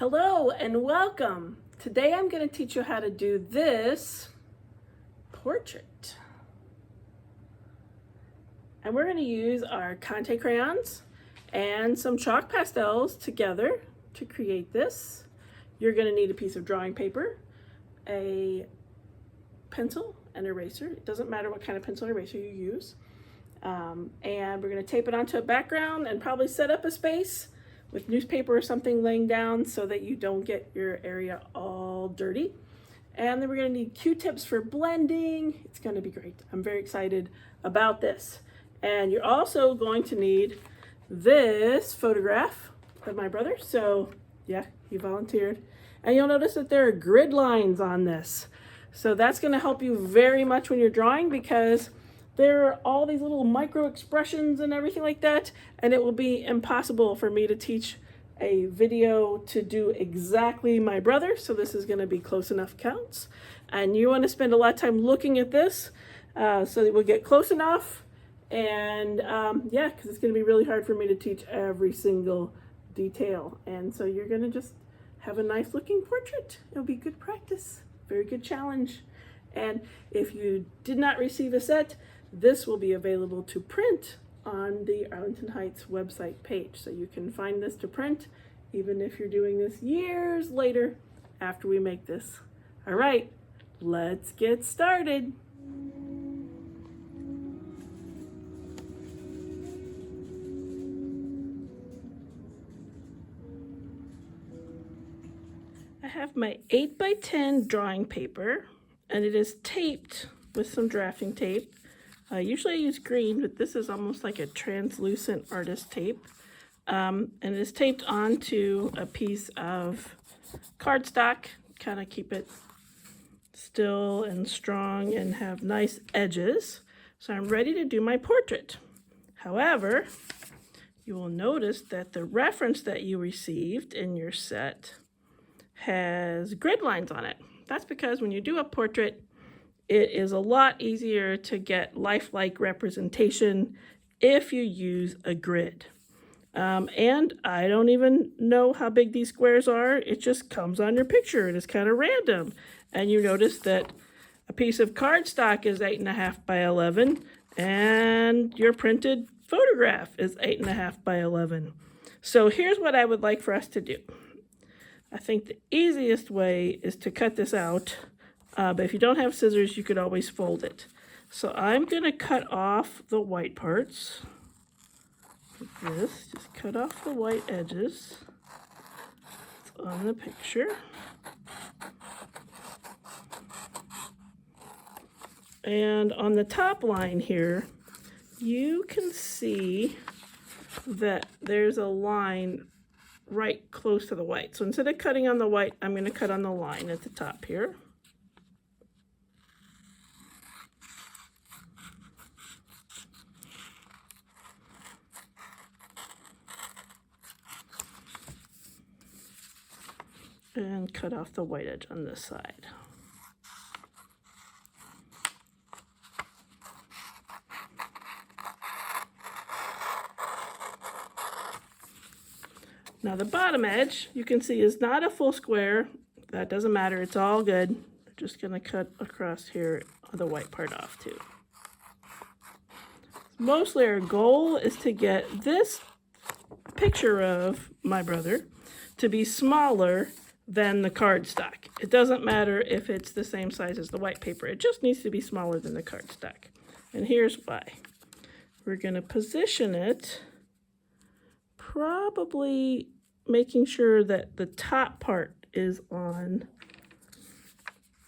Hello and welcome. Today I'm going to teach you how to do this portrait. And we're going to use our Conte crayons and some chalk pastels together to create this. You're going to need a piece of drawing paper, a pencil, and eraser. It doesn't matter what kind of pencil or eraser you use. And we're going to tape it onto a background and probably set up a space with newspaper or something laying down so that you don't get your area all dirty. And then we're going to need Q-tips for blending. It's going to be great. I'm very excited about this. And you're also going to need this photograph of my brother. So yeah, he volunteered. And you'll notice that there are grid lines on this. So that's going to help you very much when you're drawing, because there are all these little micro expressions and everything like that, and it will be impossible for me to teach a video to do exactly my brother. So this is going to be close enough counts, and you want to spend a lot of time looking at this so that we'll get close enough. And yeah, because it's going to be really hard for me to teach every single detail, and so you're going to just have a nice looking portrait. It'll be good practice, very good challenge. And if you did not receive a set, this will be available to print on the Arlington Heights website page. So you can find this to print even if you're doing this years later after we make this. All right, let's get started. I have my 8x10 drawing paper, and it is taped with some drafting tape. Usually I use green, but this is almost like a translucent artist tape. And it is taped onto a piece of cardstock, kind of keep it still and strong and have nice edges. So I'm ready to do my portrait. However, you will notice that the reference that you received in your set has grid lines on it. That's because when you do a portrait, it is a lot easier to get lifelike representation if you use a grid. And I don't even know how big these squares are. It just comes on your picture. It is kind of random. And you notice that a piece of cardstock is 8.5 by 11, and your printed photograph is 8.5 by 11. So here's what I would like for us to do. I think the easiest way is to cut this out. But if you don't have scissors, you could always fold it. So I'm going to cut off the white parts like this. Just cut off the white edges. It's on the picture. And on the top line here, you can see that there's a line right close to the white. So instead of cutting on the white, I'm going to cut on the line at the top here. And cut off the white edge on this side. Now the bottom edge, you can see, is not a full square. That doesn't matter, it's all good. I'm just gonna cut across here the white part off too. Mostly our goal is to get this picture of my brother to be smaller than the cardstock. It doesn't matter if it's the same size as the white paper. It just needs to be smaller than the cardstock. And here's why. We're going to position it, probably making sure that the top part is on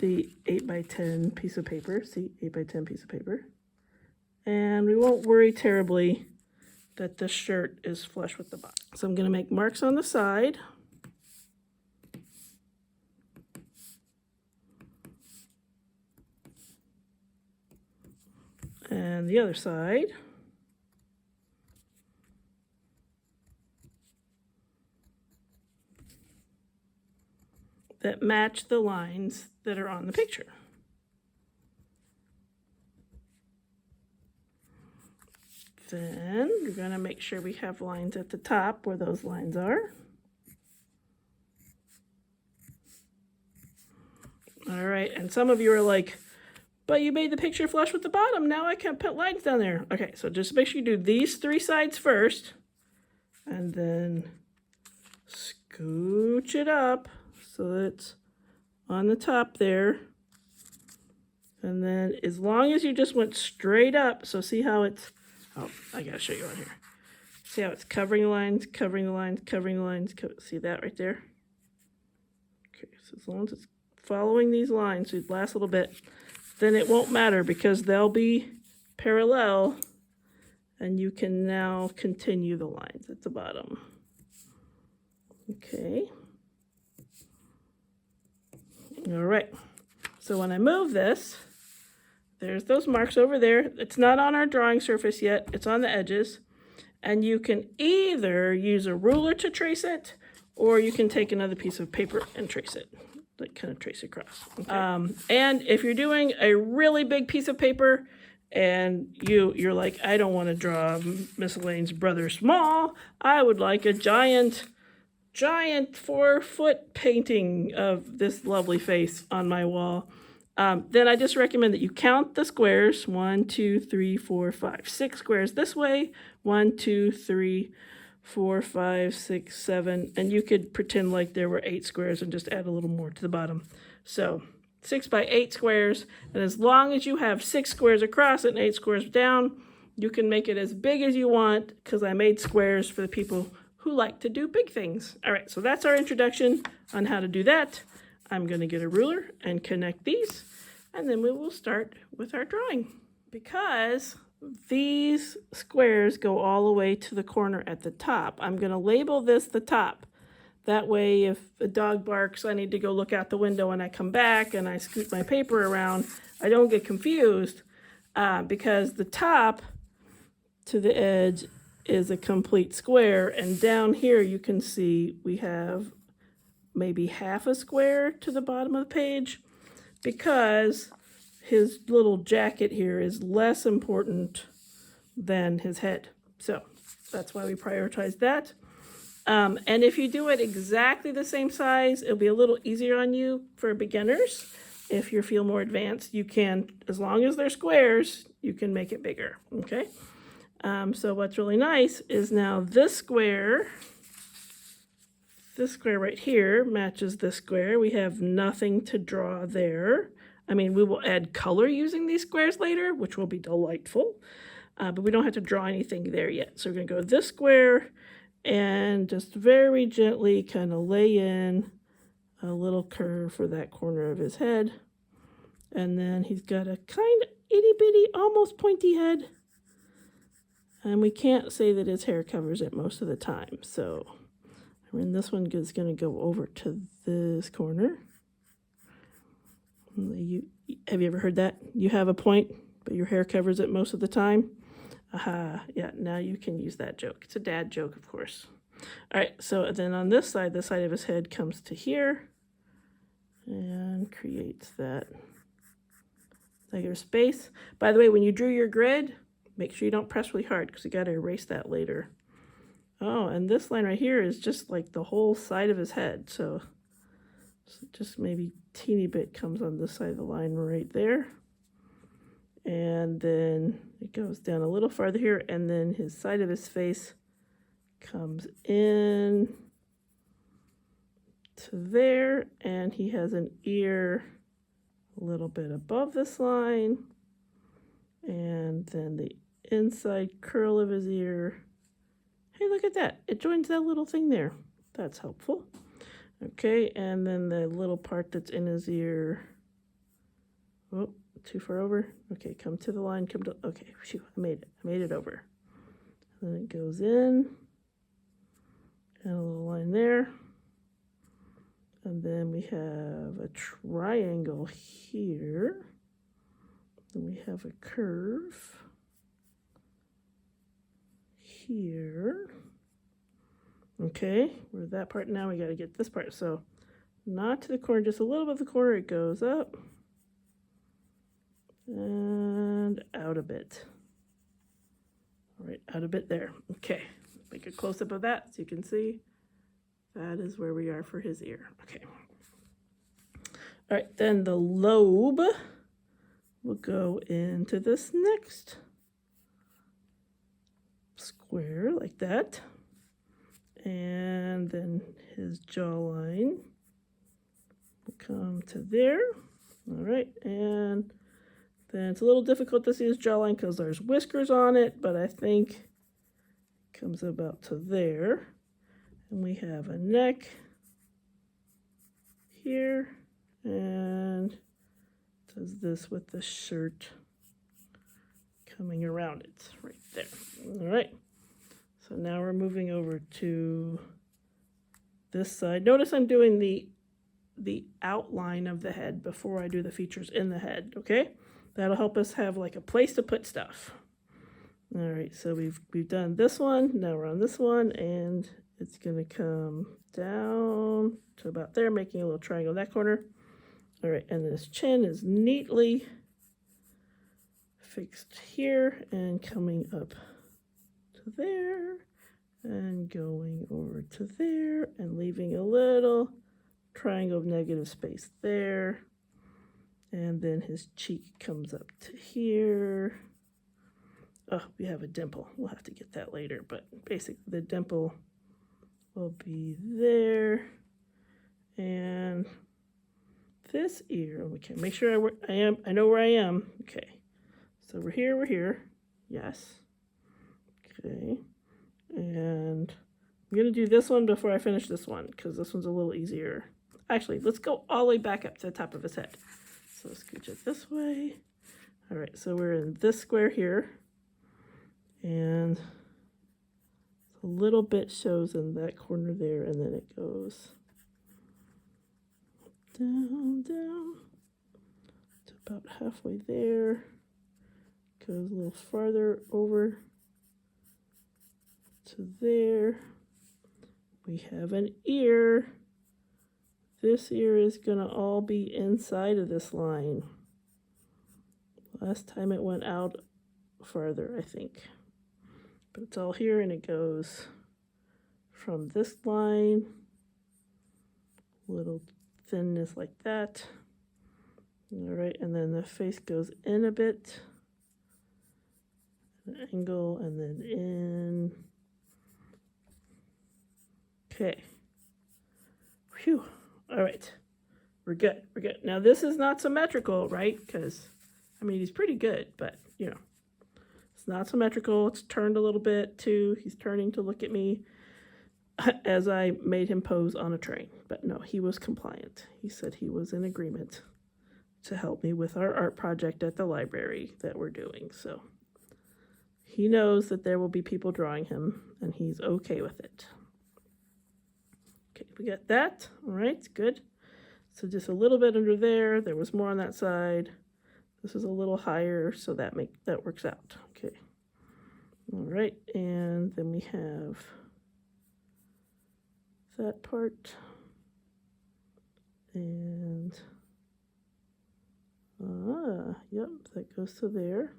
the 8x10 piece of paper. See, 8x10 piece of paper. And we won't worry terribly that the shirt is flush with the bottom. So I'm going to make marks on the side. And the other side. That match the lines that are on the picture. Then we're going to make sure we have lines at the top where those lines are. All right, and some of you are like, but you made the picture flush with the bottom. Now I can't put lines down there. Okay, so just make sure you do these 3 sides first, and then scooch it up so that it's on the top there. And then as long as you just went straight up, so see how it's, oh, I gotta show you on here. See how it's covering the lines, covering the lines, covering the lines. See that right there? Okay, so as long as it's following these lines, so it lasts a little bit, then it won't matter because they'll be parallel and you can now continue the lines at the bottom. Okay. All right. So when I move this, there's those marks over there. It's not on our drawing surface yet. It's on the edges. And you can either use a ruler to trace it, or you can take another piece of paper and trace it, like kind of trace across. Okay. And if you're doing a really big piece of paper and you're like, I don't want to draw Miss Alayne's brother small, I would like a giant 4-foot painting of this lovely face on my wall. Then I just recommend that you count the squares, 1, 2, 3, 4, 5, 6 squares this way, 1, 2, 3, 4, 5, 6, 7, and you could pretend like there were 8 squares and just add a little more to the bottom. So 6 by 8 squares, and as long as you have 6 squares across and 8 squares down, you can make it as big as you want, because I made squares for the people who like to do big things. All right, so that's our introduction on how to do that. I'm going to get a ruler and connect these, and then we will start with our drawing. Because these squares go all the way to the corner at the top, I'm going to label this the top. That way, if a dog barks, I need to go look out the window and I come back and I scoot my paper around, I don't get confused, because the top to the edge is a complete square, and down here you can see we have maybe half a square to the bottom of the page, because his little jacket here is less important than his head. So that's why we prioritize that. And if you do it exactly the same size, it'll be a little easier on you for beginners. If you feel more advanced, you can, as long as they're squares, you can make it bigger, okay? So what's really nice is now this square right here matches this square. We have nothing to draw there. I mean, we will add color using these squares later, which will be delightful, but we don't have to draw anything there yet. So we're going to go this square and just very gently kind of lay in a little curve for that corner of his head. And then he's got a kind of itty-bitty, almost pointy head. And we can't say that his hair covers it most of the time. So, I mean, this one is going to go over to this corner. Have you ever heard that? You have a point, but your hair covers it most of the time? Aha, yeah, now you can use that joke. It's a dad joke, of course. All right, so then on this side of his head comes to here and creates that regular space. By the way, when you drew your grid, make sure you don't press really hard because you got to erase that later. Oh, and this line right here is just like the whole side of his head. So just maybe teeny bit comes on this side of the line right there. And then it goes down a little farther here, and then his side of his face comes in to there, and he has an ear a little bit above this line, and then the inside curl of his ear. Hey, look at that. It joins that little thing there. That's helpful. Okay, and then the little part that's in his ear. Oh, too far over. Okay, come to the line. Come to. Okay, phew, I made it over. And then it goes in, and a little line there. And then we have a triangle here. Then we have a curve here. Okay, we're that part now. We got to get this part. So not to the corner, just a little bit of the corner. It goes up and out a bit. All right, out a bit there. Okay, make a close-up of that so you can see that is where we are for his ear. Okay. All right, then the lobe will go into this next square like that. And then his jawline will come to there. All right, and then it's a little difficult to see his jawline because there's whiskers on it, but I think it comes about to there. And we have a neck here, and does this with the shirt coming around it right there. All right, so now we're moving over to this side. Notice I'm doing the outline of the head before I do the features in the head, okay? That'll help us have like a place to put stuff. All right, so we've done this one. Now we're on this one, and it's gonna come down to about there, making a little triangle in that corner. All right, and this chin is neatly fixed here and coming up to there and going over to there and leaving a little triangle of negative space there. And then his cheek comes up to here. Oh, we have a dimple. We'll have to get that later, but basically the dimple will be there. And this ear, okay, make sure I know where I am. Okay, so we're here, yes. Okay, and I'm gonna do this one before I finish this one because this one's a little easier. Actually, let's go all the way back up to the top of his head. So scooch it this way. All right, so we're in this square here, and a little bit shows in that corner there, and then it goes down to about halfway there, goes a little farther over to there. We have an ear. This ear is gonna all be inside of this line. Last time it went out farther, I think. But it's all here, and it goes from this line, little thinness like that. All right, and then the face goes in a bit, an angle, and then in. Okay. Phew. All right. We're good. We're good. Now this is not symmetrical, right? Because, I mean, he's pretty good, but, you know, it's not symmetrical. It's turned a little bit too. He's turning to look at me as I made him pose on a train. But no, he was compliant. He said he was in agreement to help me with our art project at the library that we're doing. So he knows that there will be people drawing him, and he's okay with it. Okay, we got that. All right, good. So just a little bit under there. There was more on that side. This is a little higher, so that works out. Okay. All right, and then we have that part. And yep, that goes to there.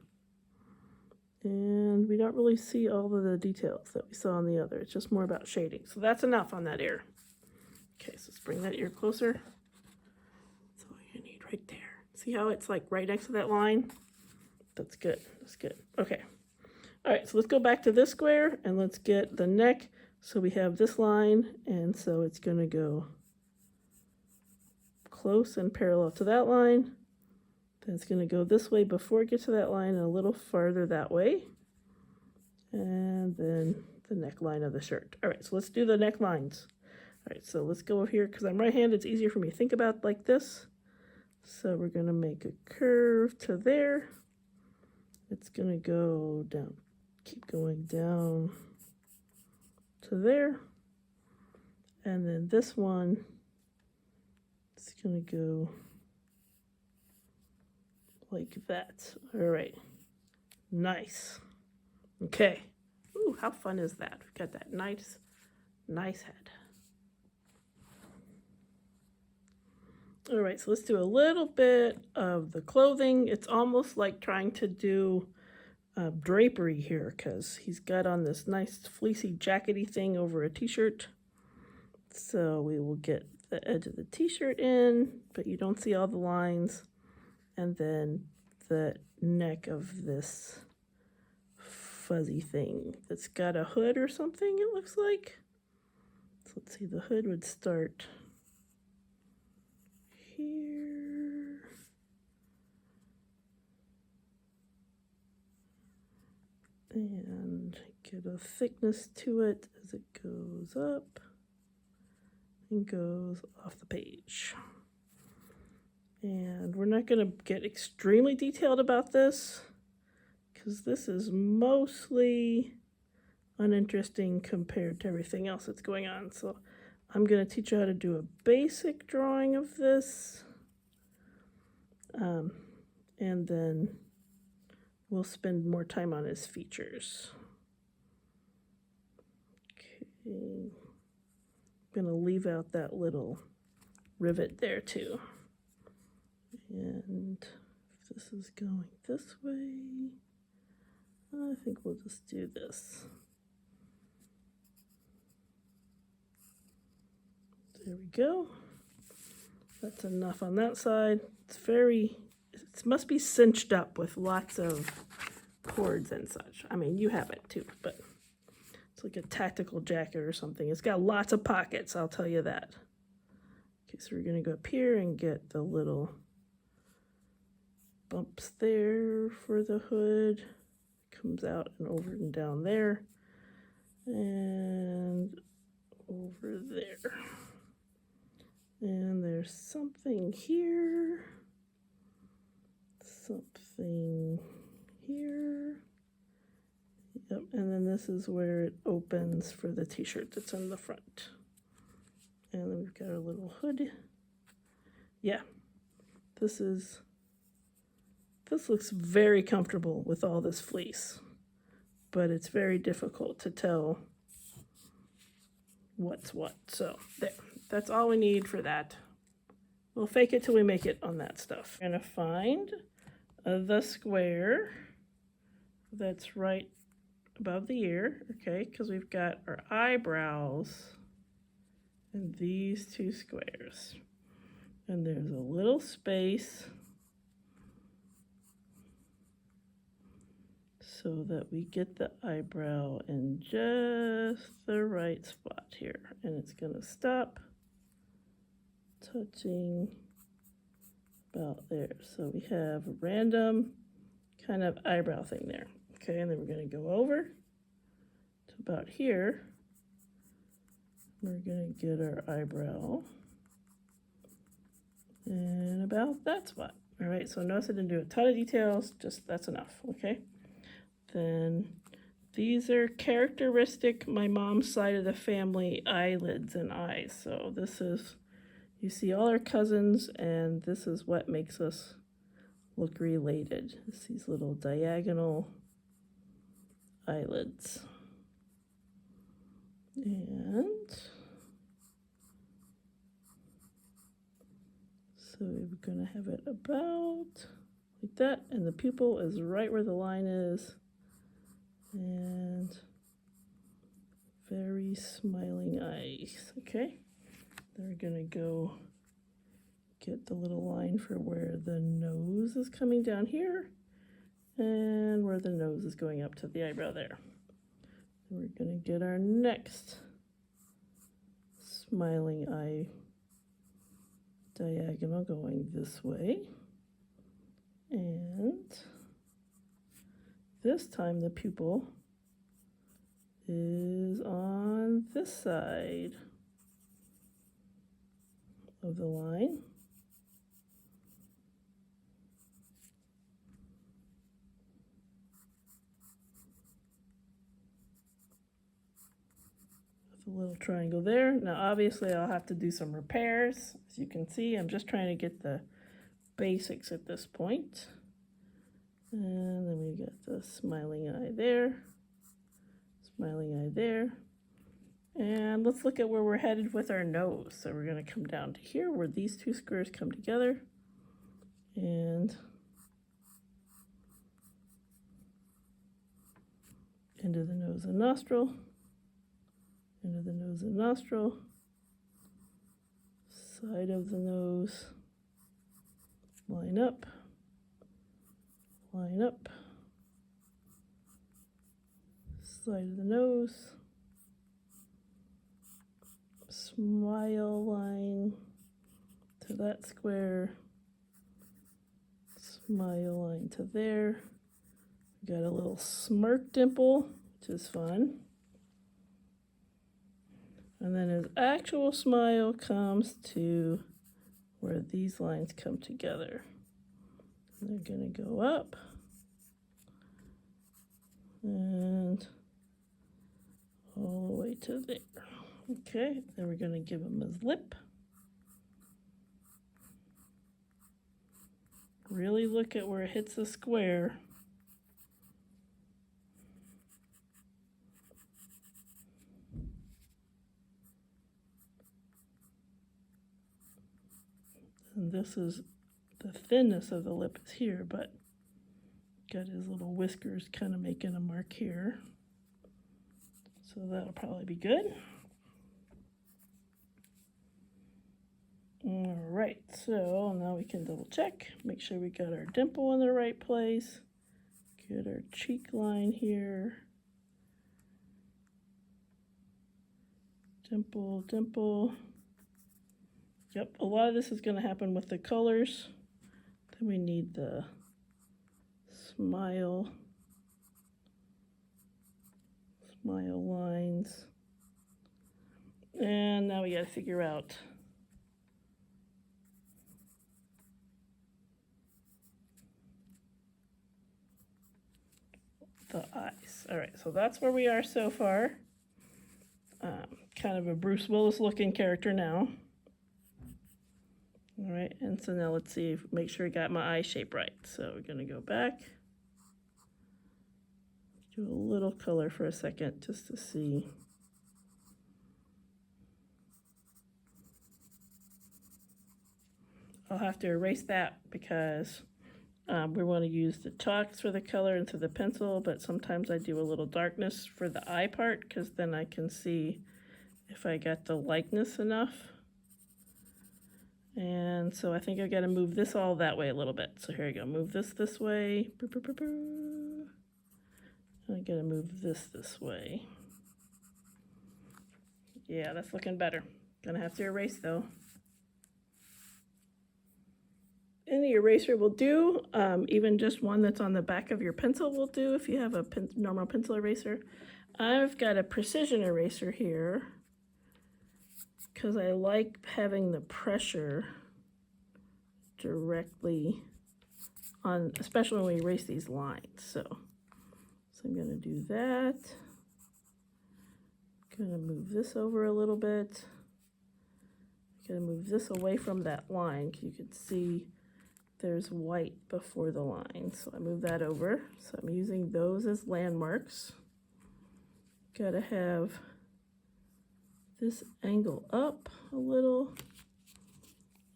And we don't really see all of the details that we saw on the other. It's just more about shading. So that's enough on that ear. Okay, so let's bring that ear closer. That's all you need right there. See how it's like right next to that line? That's good. That's good. Okay. All right, so let's go back to this square and let's get the neck. So we have this line, and so it's going to go close and parallel to that line. Then it's going to go this way before it gets to that line and a little farther that way. And then the neckline of the shirt. All right, so let's do the necklines. All right, so let's go over here because I'm right-handed. It's easier for me to think about like this. So we're going to make a curve to there. It's going to go down, keep going down to there. And then this one, it's going to go like that. All right, nice. Okay. Ooh, how fun is that? We've got that nice head. All right, so let's do a little bit of the clothing. It's almost like trying to do drapery here because he's got on this nice fleecy jackety thing over a t-shirt. So we will get the edge of the t-shirt in, but you don't see all the lines. And then the neck of this fuzzy thing that's got a hood or something, it looks like. So let's see, the hood would start here. And get a thickness to it as it goes up and goes off the page. And we're not going to get extremely detailed about this because this is mostly uninteresting compared to everything else that's going on. So I'm going to teach you how to do a basic drawing of this. And then we'll spend more time on his features. Okay. I'm going to leave out that little rivet there too. And if this is going this way, I think we'll just do this. There we go. That's enough on that side. It must be cinched up with lots of cords and such. I mean, you have it too, but it's like a tactical jacket or something. It's got lots of pockets, I'll tell you that. Okay, so we're gonna go up here and get the little bumps there for the hood. Comes out and over and down there. And over there. And there's something here. Something here. Yep, and then this is where it opens for the t-shirt that's in the front. And then we've got our little hood. Yeah, this looks very comfortable with all this fleece, but it's very difficult to tell what's what. So there, that's all we need for that. We'll fake it till we make it on that stuff. We're gonna find the square that's right above the ear, okay, because we've got our eyebrows and these two squares. And there's a little space so that we get the eyebrow in just the right spot here. And it's gonna stop touching about there. So we have a random kind of eyebrow thing there. Okay, and then we're gonna go over to about here. We're gonna get our eyebrow and about that spot. All right, so notice I didn't do a ton of details, just that's enough, okay? Then these are characteristic my mom's side of the family eyelids and eyes. So this is, you see all our cousins, and this is what makes us look related. It's these little diagonal eyelids. And so we're gonna have it about like that, and the pupil is right where the line is. And very smiling eyes, okay? Then we're gonna go get the little line for where the nose is coming down here and where the nose is going up to the eyebrow there. Then we're gonna get our next smiling eye diagonal going this way. And this time the pupil is on this side of the line. With a little triangle there. Now obviously I'll have to do some repairs. As you can see, I'm just trying to get the basics at this point. And then we got the smiling eye there, smiling eye there. And let's look at where we're headed with our nose. So we're gonna come down to here where these two squares come together and into the nose and nostril, into the nose and nostril, Side of the nose, line up, line up, side of the nose, smile line to that square, smile line to there. Got a little smirk dimple, which is fun. And then his actual smile comes to where these lines come together. They're gonna go up and all the way to there. Okay, then we're gonna give him his lip. Really look at where it hits the square. And this is the thinness of the lip is here, but got his little whiskers kind of making a mark here. So that'll probably be good. All right, so now we can double check, make sure we got our dimple in the right place. Get our cheek line here. Dimple, dimple. Yep, a lot of this is going to happen with the colors. Then we need the smile lines. And now we got to figure out the eyes. All right, so that's where we are so far. Kind of a Bruce Willis looking character now. All right, and so now let's see, make sure I got my eye shape right. So we're gonna go back, do a little color for a second just to see. I'll have to erase that because we want to use the chalks for the color into the pencil, but sometimes I do a little darkness for the eye part because then I can see if I got the likeness enough. And so I think I got to move this all that way a little bit. So here we go, move this way. I got to move this way. Yeah, that's looking better. Gonna have to erase though. Any eraser will do, even just one that's on the back of your pencil will do if you have a normal pencil eraser. I've got a precision eraser here because I like having the pressure directly on, especially when we erase these lines. So I'm going to do that. Going to move this over a little bit. Going to move this away from that line. You can see there's white before the line, so I move that over. So I'm using those as landmarks. Gotta have this angle up a little,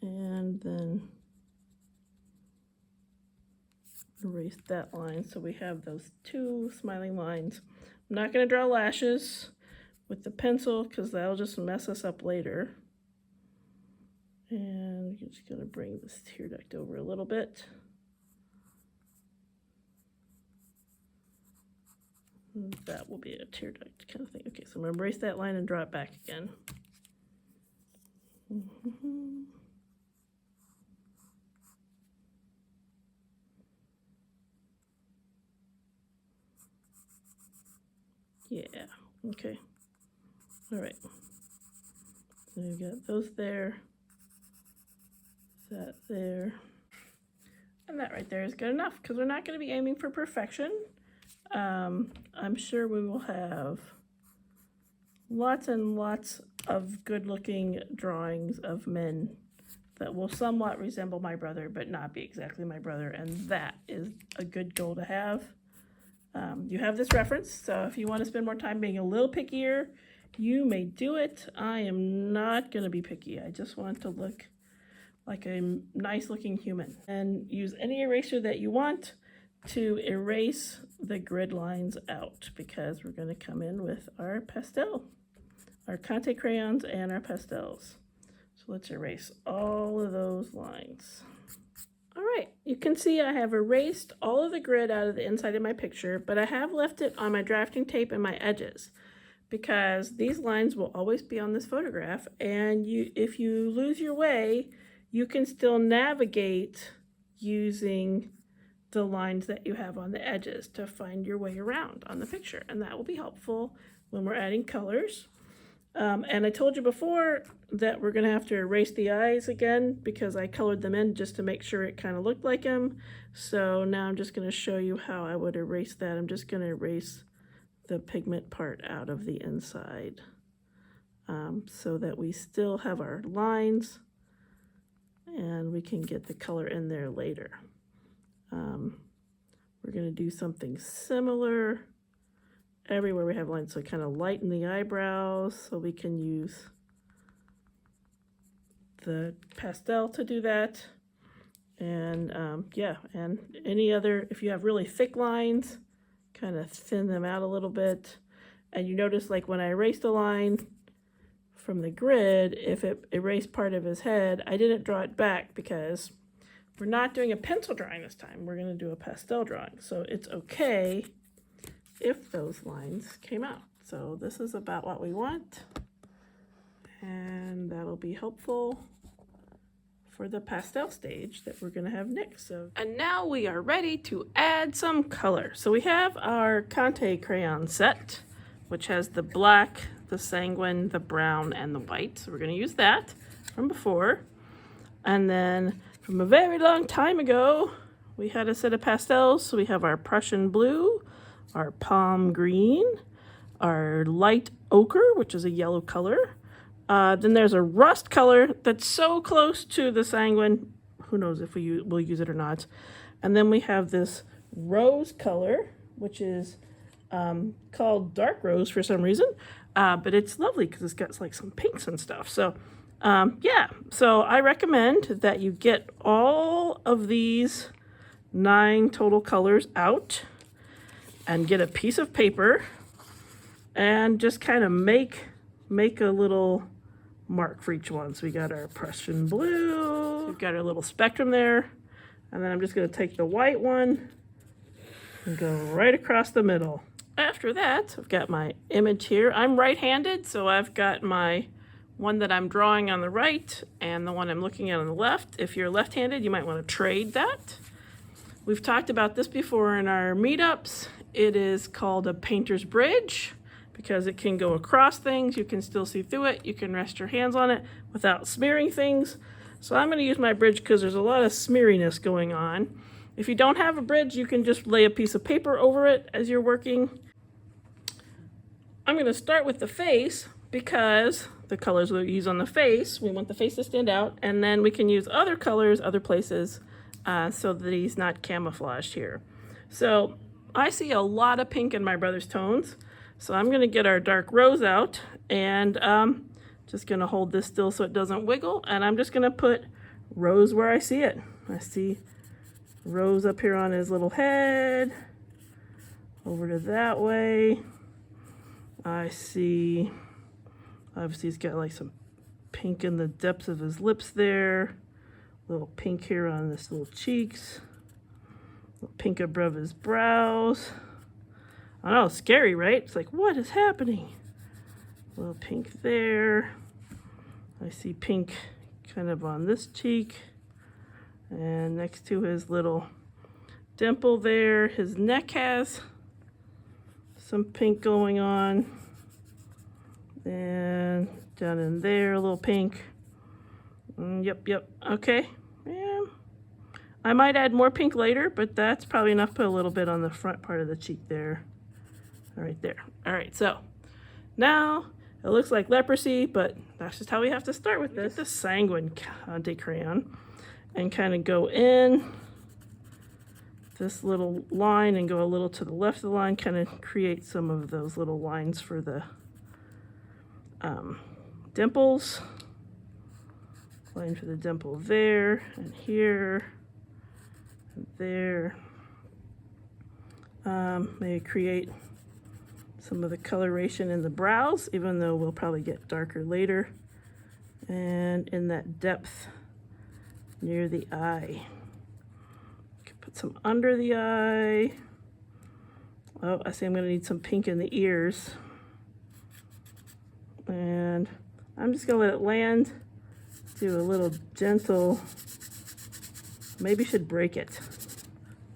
and then erase that line so we have those two smiling lines. I'm not gonna draw lashes with the pencil because that'll just mess us up later. And I'm just going to bring this tear duct over a little bit. And that will be a tear duct kind of thing. Okay, so I'm going to erase that line and draw it back again. Yeah, okay. All right. So we've got those there. That there, and that right there is good enough because we're not going to be aiming for perfection. I'm sure we will have lots and lots of good looking drawings of men that will somewhat resemble my brother but not be exactly my brother, and that is a good goal to have. You have this reference, so if you want to spend more time being a little pickier, you may do it. I am not going to be picky. I just want to look like a nice looking human. And use any eraser that you want to erase the grid lines out because we're going to come in with our pastel, our Conte crayons and our pastels. So So let's erase all of those lines. All right, you can see I have erased all of the grid out of the inside of my picture, but I have left it on my drafting tape and my edges because these lines will always be on this photograph, and if you lose your way, you can still navigate using the lines that you have on the edges to find your way around on the picture, and that will be helpful when we're adding colors. And I told you before that we're gonna have to erase the eyes again because I colored them in just to make sure it kind of looked like him. So now I'm just gonna show you how I would erase that. I'm just gonna erase the pigment part out of the inside so that we still have our lines and we can get the color in there later. We're gonna do something similar everywhere we have lines, so kind of lighten the eyebrows so we can use the pastel to do that. And yeah, and any other, if you have really thick lines, kind of thin them out a little bit. And you notice like when I erased a line from the grid, if it erased part of his head, I didn't draw it back because we're not doing a pencil drawing this time. We're gonna do a pastel drawing. So it's okay if those lines came out. So this is about what we want, and that'll be helpful for the pastel stage that we're gonna have next. So, and now we are ready to add some color. So we have our Conte crayon set, which has the black, the sanguine, the brown, and the white. So we're gonna use that from before. And then from a very long time ago, we had a set of pastels. So we have our Prussian blue, our palm green, our light ochre, which is a yellow color. Then there's a rust color that's so close to the sanguine, who knows if we'll use it or not. And then we have this rose color, which is called dark rose for some reason, but it's lovely because it's got like some pinks and stuff. So yeah, so I recommend that you get all of these 9 total colors out and get a piece of paper and just kind of make a little mark for each one. So we got our Prussian blue, we've got our little spectrum there, and then I'm just going to take the white one and go right across the middle. After that, I've got my image here. I'm right-handed, so I've got my one that I'm drawing on the right and the one I'm looking at on the left. If you're left-handed, you might want to trade that. We've talked about this before in our meetups. It is called a painter's bridge because it can go across things. You can still see through it. You can rest your hands on it without smearing things. So I'm going to use my bridge because there's a lot of smeariness going on. If you don't have a bridge, you can just lay a piece of paper over it as you're working. I'm going to start with the face because the colors we'll use on the face, we want the face to stand out, and then we can use other colors other places so that he's not camouflaged here. So I see a lot of pink in my brother's tones, so I'm going to get our dark rose out and just going to hold this still so it doesn't wiggle, and I'm just going to put rose where I see it. I see rose up here on his little head, over to that way. I see, obviously he's got like some pink in the depths of his lips there, a little pink here on his little cheeks, a little pink above his brows. I know, scary, right? It's like, what is happening? A little pink there. I see pink kind of on this cheek. And next to his little dimple there, his neck has some pink going on. And down in there, a little pink. Yep, okay. Yeah. I might add more pink later, but that's probably enough. Put a little bit on the front part of the cheek there. Right there. All right, so now it looks like leprosy, but that's just how we have to start with this. Get the sanguine Conte crayon and kind of go in this little line and go a little to the left of the line, kind of create some of those little lines for the dimples. Line for the dimple there and here and there. Maybe create some of the coloration in the brows, even though we'll probably get darker later. and in that depth near the eye. Put some under the eye. Oh, I see I'm going to need some pink in the ears. And I'm just going to let it land. Do a little gentle, maybe should break it.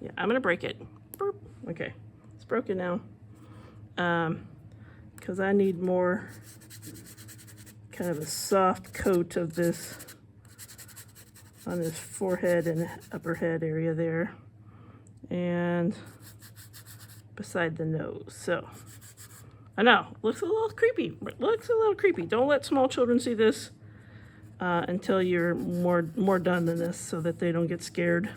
Yeah, I'm going to break it. Burp. Okay, it's broken now. Because I need more kind of a soft coat of this on his forehead and upper head area there, and beside the nose. So I know, looks a little creepy. Looks a little creepy. Don't let small children see this until you're more done than this, so that they don't get scared.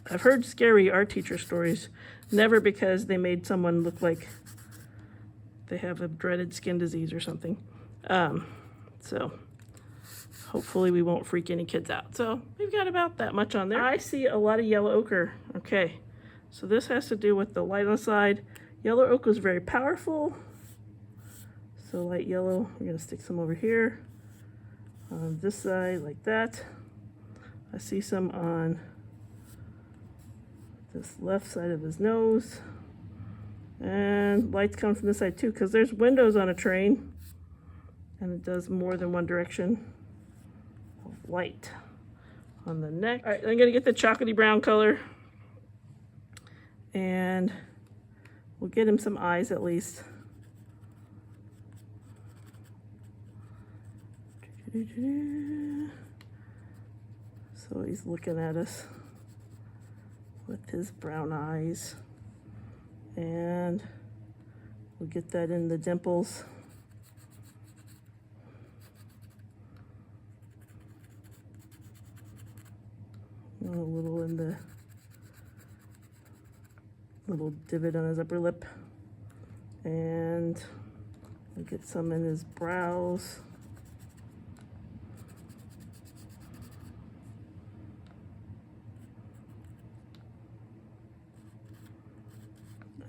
I've heard scary art teacher stories, never because they made someone look like they have a dreaded skin disease or something. So hopefully we won't freak any kids out. So we've got about that much on there. I see a lot of yellow ochre. Okay, so this has to do with the light on the side. Yellow ochre is very powerful. So light yellow, we're gonna stick some over here. On this side, like that. I see some on this left side of his nose. And lights come from this side too, because there's windows on a train. And it does more than one direction of light on the neck. All right, I'm gonna get the chocolatey brown color. And we'll get him some eyes at least. So he's looking at us with his brown eyes. And we'll get that in the dimples. A little in the little divot on his upper lip. And we'll get some in his brows.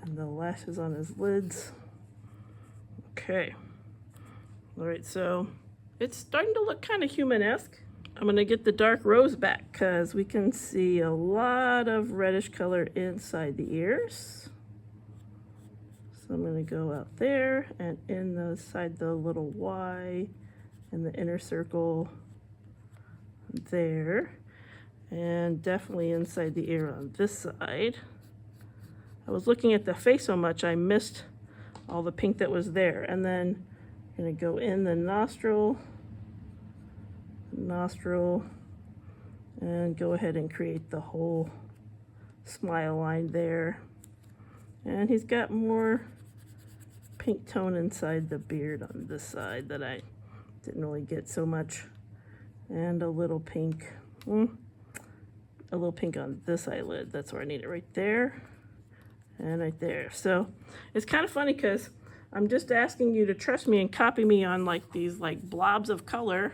And the lashes on his lids. Okay. All right, so it's starting to look kind of human-esque. I'm gonna get the dark rose back because we can see a lot of reddish color inside the ears. So I'm gonna go out there and inside the little Y in the inner circle there. And definitely inside the ear on this side. I was looking at the face so much I missed all the pink that was there. And then I'm gonna go in the nostril, and go ahead and create the whole smile line there. And he's got more pink tone inside the beard on this side that I didn't really get so much. And a little pink, a little pink on this eyelid. That's where I need it, right there and right there. So it's kind of funny because I'm just asking you to trust me and copy me on like these like blobs of color.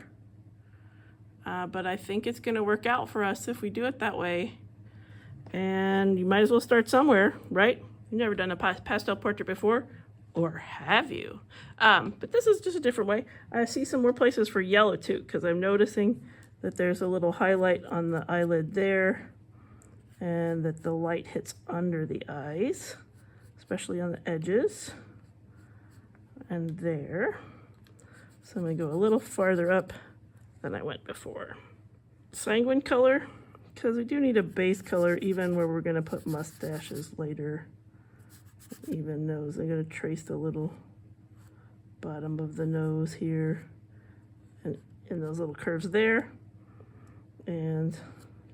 But I think it's going to work out for us if we do it that way. And you might as well start somewhere, right? You've never done a pastel portrait before, or have you? But this is just a different way. I see some more places for yellow too, because I'm noticing that there's a little highlight on the eyelid there, and that the light hits under the eyes, especially on the edges, and there. So I'm going to go a little farther up than I went before. Sanguine color, because we do need a base color even where we're going to put mustaches later. Even nose. I'm going to trace the little bottom of the nose here and in those little curves there, and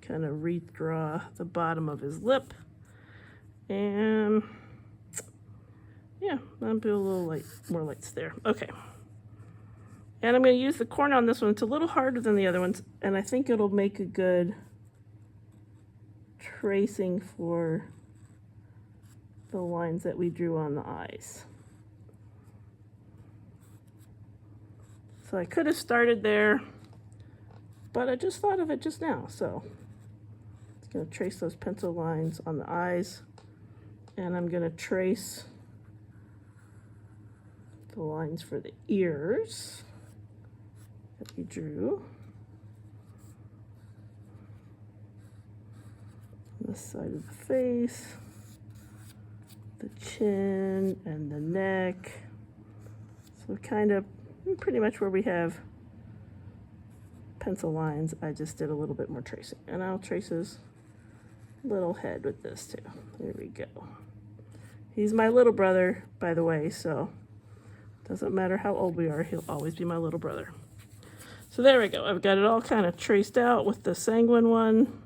kind of redraw the bottom of his lip. And yeah, I'll do a little more lights there. Okay. And I'm going to use the corner on this one. It's a little harder than the other ones, and I think it'll make a good tracing for the lines that we drew on the eyes. So I could have started there, but I just thought of it just now. So I'm going to trace those pencil lines on the eyes, and I'm going to trace the lines for the ears. that we drew. This side of the face, the chin, and the neck. So kind of pretty much where we have pencil lines, I just did a little bit more tracing. And I'll trace his little head with this too. There we go. He's my little brother, by the way, so doesn't matter how old we are, he'll always be my little brother. So there we go. I've got it all kind of traced out with the sanguine one.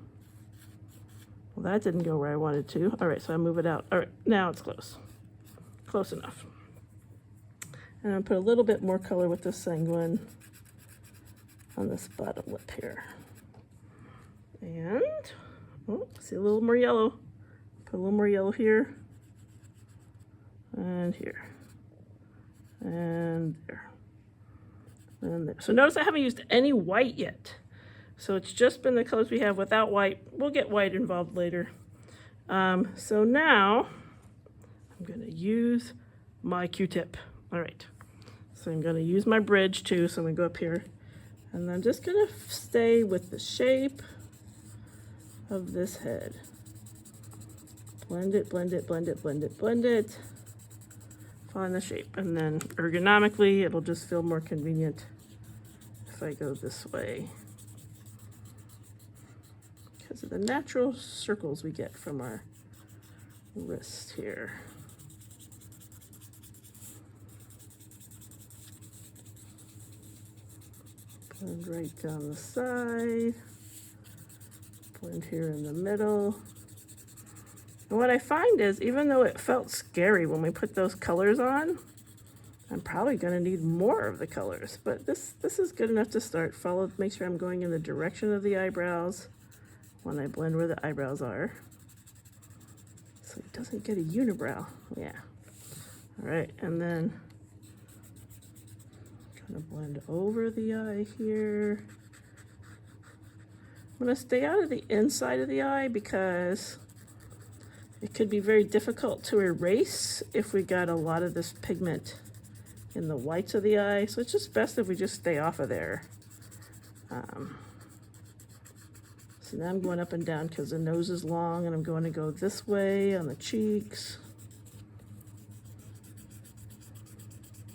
Well, that didn't go where I wanted to. All right, so I move it out. All right, now it's close. Close enough. And I'll put a little bit more color with the sanguine on this bottom lip here. And, oh, see a little more yellow. Put a little more yellow here. And here. And there. And there. So notice I haven't used any white yet. So it's just been the colors we have without white. We'll get white involved later. So now I'm going to use my Q-tip. All right. So I'm going to use my bridge too. So I'm going to go up here. And I'm just going to stay with the shape of this head. Blend it, blend it, blend it, blend it, blend it. Find the shape. And then ergonomically, it'll just feel more convenient if I go this way, because of the natural circles we get from our wrist here. Blend right down the side, blend here in the middle. And what I find is, even though it felt scary when we put those colors on, I'm probably going to need more of the colors, but this is good enough to start. Follow, make sure I'm going in the direction of the eyebrows when I blend where the eyebrows are, so it doesn't get a unibrow. Yeah. All right, and then kind of blend over the eye here. I'm going to stay out of the inside of the eye because it could be very difficult to erase if we got a lot of this pigment in the whites of the eye. So it's just best if we just stay off of there. So now I'm going up and down because the nose is long, and I'm going to go this way on the cheeks.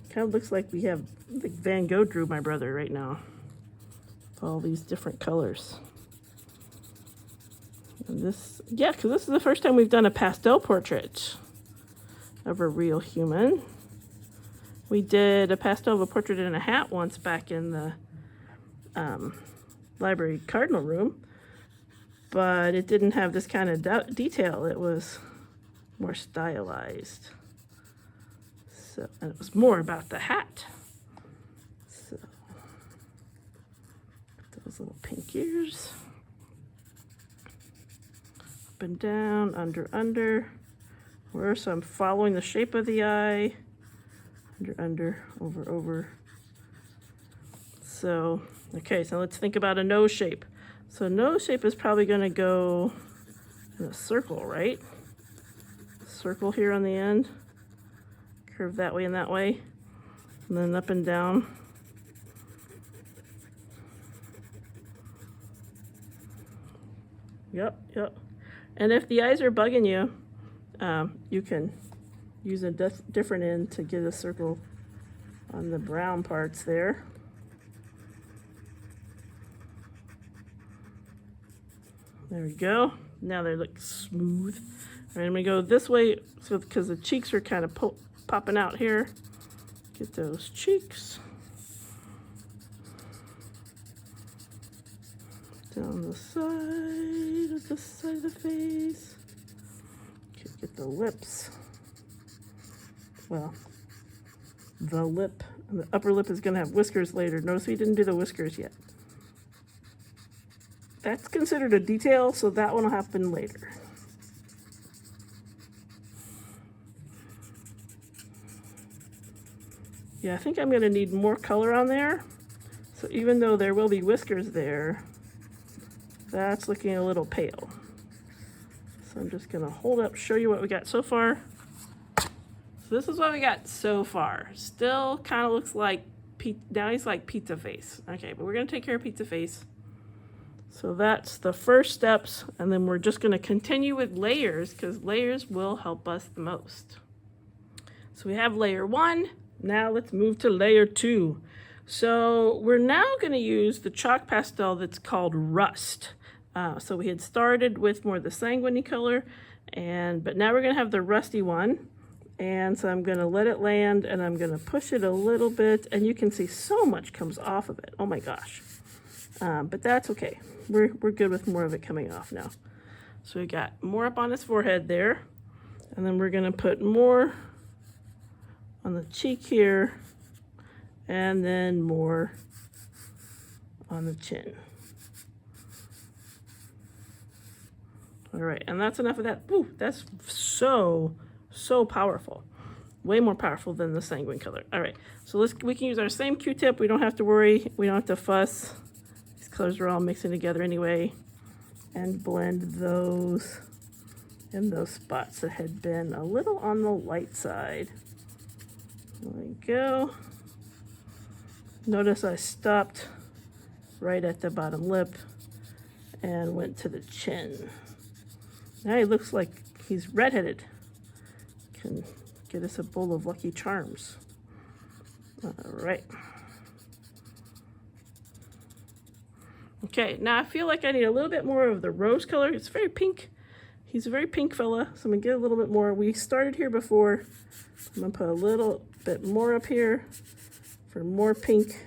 Kind of looks like we have, like Van Gogh drew my brother right now. All these different colors. And this, yeah, because this is the first time we've done a pastel portrait of a real human. We did a pastel of a portrait in a hat once back in the library cardinal room, but it didn't have this kind of detail. It was more stylized. So, and it was more about the hat. So, those little pink ears. Up and down, under. Where, so I'm following the shape of the eye. Under, over. So, okay, so let's think about a nose shape. So nose shape is probably going to go in a circle, right? Circle here on the end. Curve that way and that way. And then up and down. Yep. And if the eyes are bugging you, you can use a different end to get a circle on the brown parts there. There we go. Now they look smooth. All right, I'm gonna go this way, so because the cheeks are kind of popping out here. Get those cheeks. Down the side of the face. Okay, get the lips. Well, the lip, and the upper lip is going to have whiskers later. Notice we didn't do the whiskers yet. That's considered a detail, so that one will happen later. Yeah, I think I'm going to need more color on there. So even though there will be whiskers there, that's looking a little pale. So I'm just going to hold up, show you what we got so far. So this is what we got so far. Still kind of looks like now he's like pizza face. Okay, but we're gonna take care of pizza face. So that's the first steps, and then we're just gonna continue with layers because layers will help us the most. So we have layer 1, now let's move to layer 2. So we're now gonna use the chalk pastel that's called Rust. So we had started with more of the sanguine color, but now we're gonna have the rusty one. And so I'm gonna let it land and I'm gonna push it a little bit, and you can see so much comes off of it. Oh my gosh. But that's okay. We're good with more of it coming off now. So we got more up on his forehead there, and then we're gonna put more on the cheek here, and then more on the chin. All right, and that's enough of that. Ooh, that's so powerful. Way more powerful than the sanguine color. All right, so we can use our same Q-tip. We don't have to worry. We don't have to fuss. These colors are all mixing together anyway. And blend those in those spots that had been a little on the light side. There we go. Notice I stopped right at the bottom lip and went to the chin. Now he looks like he's redheaded. Can get us a bowl of Lucky Charms. All right. Okay, now I feel like I need a little bit more of the rose color. It's very pink. He's a very pink fella, so I'm gonna get a little bit more. We started here before. I'm gonna put a little bit more up here for more pink,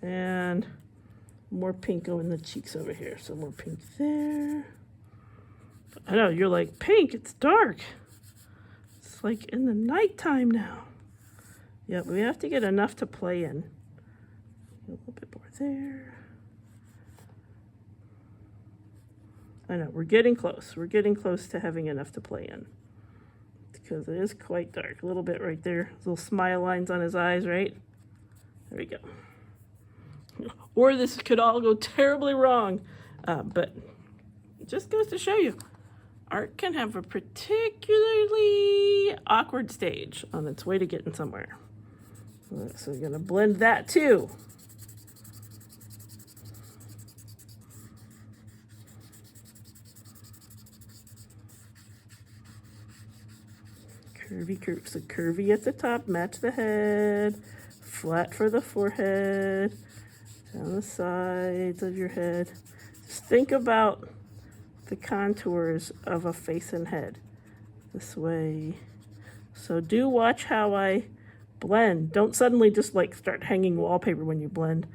and more pink in the cheeks over here. So more pink there. I know, you're like, pink, it's dark. It's like in the nighttime now. Yeah, we have to get enough to play in. A little bit more there. I know, we're getting close. We're getting close to having enough to play in. Because it is quite dark. A little bit right there. Little smile lines on his eyes, right? There we go. Or this could all go terribly wrong. But it just goes to show you. Art can have a particularly awkward stage on its way to getting somewhere. So we're gonna blend that too. Curvy curve, so curvy at the top, match the head, flat for the forehead, down the sides of your head. Just think about the contours of a face and head this way. So do watch how I blend. Don't suddenly just like start hanging wallpaper when you blend.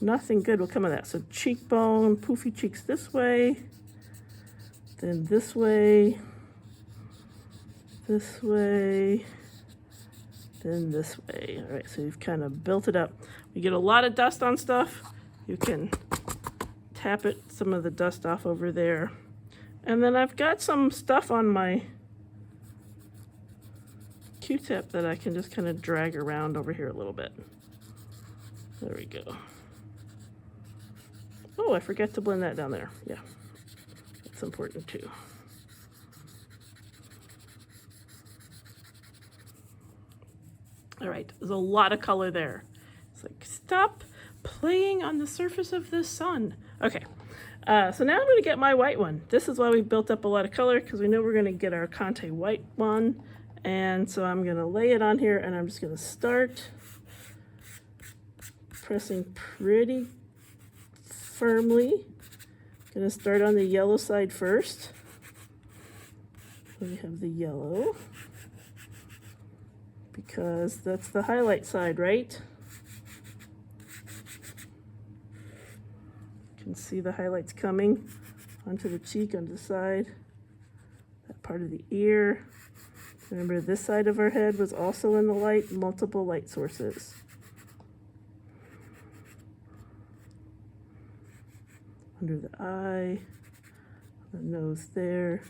Nothing good will come of that. So cheekbone, poofy cheeks this way, then this way, this way, then this way. All right, so you've kind of built it up. You get a lot of dust on stuff, you can tap some of the dust off over there. And then I've got some stuff on my Q-tip that I can just kind of drag around over here a little bit. There we go. Oh, I forgot to blend that down there. Yeah, that's important too. All right, there's a lot of color there. It's like, stop playing on the surface of the sun. Okay, so now I'm gonna get my white one. This is why we built up a lot of color, because we know we're gonna get our Conte white one. And so I'm gonna lay it on here, and I'm just gonna start pressing pretty firmly. Gonna start on the yellow side first. We have the yellow, because that's the highlight side, right? You can see the highlights coming onto the cheek, on the side, that part of the ear. Remember, this side of our head was also in the light, multiple light sources. Under the eye, the nose there,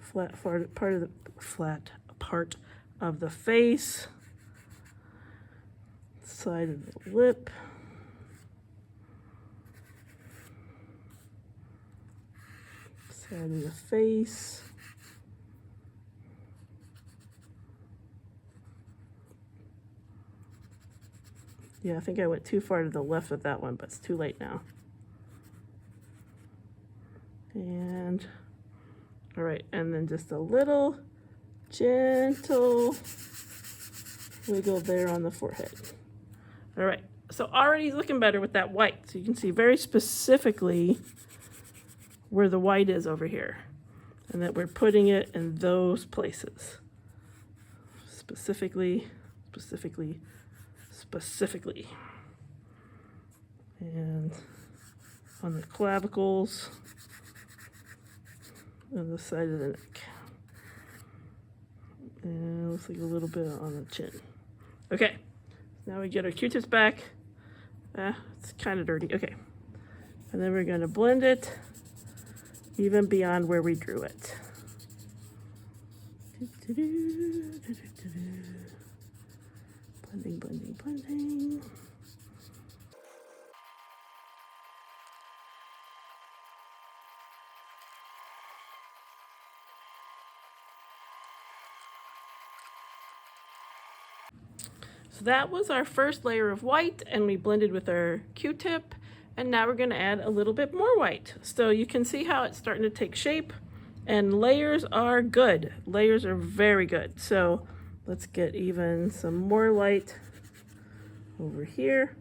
flat part of the face, side of the lip, side of the face, Yeah, I think I went too far to the left with that one, but it's too late now. And, all right, and then just a little gentle wiggle there on the forehead. All right, so already he's looking better with that white. So you can see very specifically where the white is over here, and that we're putting it in those places. Specifically. And on the clavicles, on the side of the neck. And looks like a little bit on the chin. Okay, now we get our Q-tips back. It's kind of dirty, okay. And then we're gonna blend it even beyond where we drew it. Blending. So that was our first layer of white, and we blended with our Q-tip, and now we're gonna add a little bit more white. So you can see how it's starting to take shape, and layers are good. Layers are very good. So let's get even some more light over here.